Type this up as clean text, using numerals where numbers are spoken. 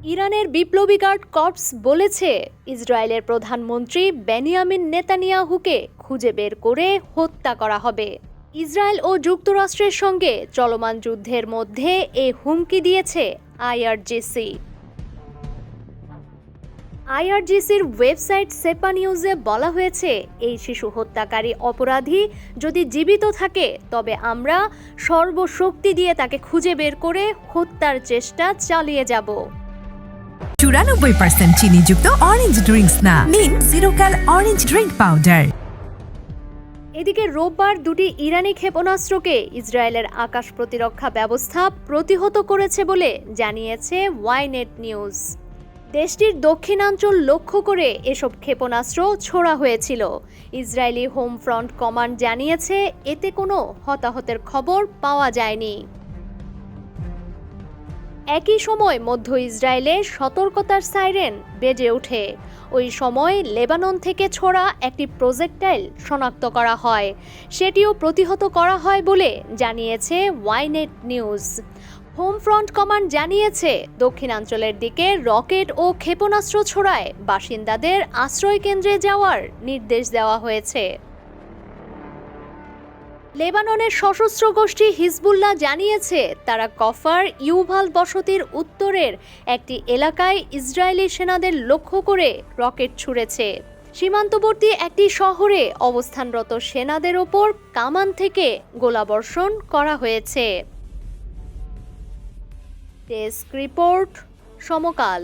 ইরানের বিপ্লবী guard corps বলেছে ইসরায়েলের প্রধানমন্ত্রী বেনিয়ামিন নেতানিয়াহুকে খুঁজে বের করে হত্যা করা হবে। ইসরায়েল ও যুক্তরাষ্ট্রের সঙ্গে চলমান যুদ্ধের মধ্যে এ হুমকি দিয়েছে আইআরজিসি। আইআরজিসির ওয়েবসাইট সেপা নিউজে বলা হয়েছে, এই শিশু হত্যাকারী অপরাধী যদি জীবিত থাকে তবে আমরা সর্বশক্তি দিয়ে তাকে খুঁজে বের করে হত্যার চেষ্টা চালিয়ে যাব। 94% চিনিযুক্ত অরেঞ্জ ড্রিঙ্কস না, নিন জিরোক্যাল অরেঞ্জ ড্রিঙ্ক পাউডার। এদিকে রোববার দুটি ইরানি ক্ষেপণাস্ত্রকে ইসরায়েলের আকাশ প্রতিরক্ষা ব্যবস্থা প্রতিহত করেছে বলে জানিয়েছে ওয়াইনেট নিউজ। দেশটির দক্ষিণাঞ্চল লক্ষ্য করে এসব ক্ষেপণাস্ত্র ছোড়া হয়েছিল। ইসরায়েলি হোম ফ্রন্ট কমান্ড জানিয়েছে এতে কোনো হতাহতের খবর পাওয়া যায়নি। একই সময় মধ্য ইসরায়েলে সতর্কতার সাইরেন বেজে ওঠে। ওই সময় লেবানন থেকে ছোড়া একটি প্রজেক্টাইল শনাক্ত করা হয়, সেটিও প্রতিহত করা হয় বলে জানিয়েছে Ynet news. Home front command জানিয়েছে দক্ষিণাঞ্চলের দিকে রকেট ও ক্ষেপণাস্ত্র ছোড়ায় বাসিন্দাদের আশ্রয় কেন্দ্রে যাওয়ার নির্দেশ দেওয়া হয়েছে। লেবাননের সশস্ত্র গোষ্ঠী হিজবুল্লাহ জানিয়েছে তারা কফার ইউভাল বসতির উত্তরের একটি এলাকায় ইসরায়েলি সেনাদের লক্ষ্য করে রকেট ছুঁড়েছে। সীমান্তবর্তী একটি শহরে অবস্থানরত সেনাদের ওপর কামান থেকে গোলাবর্ষণ করা হয়েছে। ডেস্ক রিপোর্ট, সমকাল।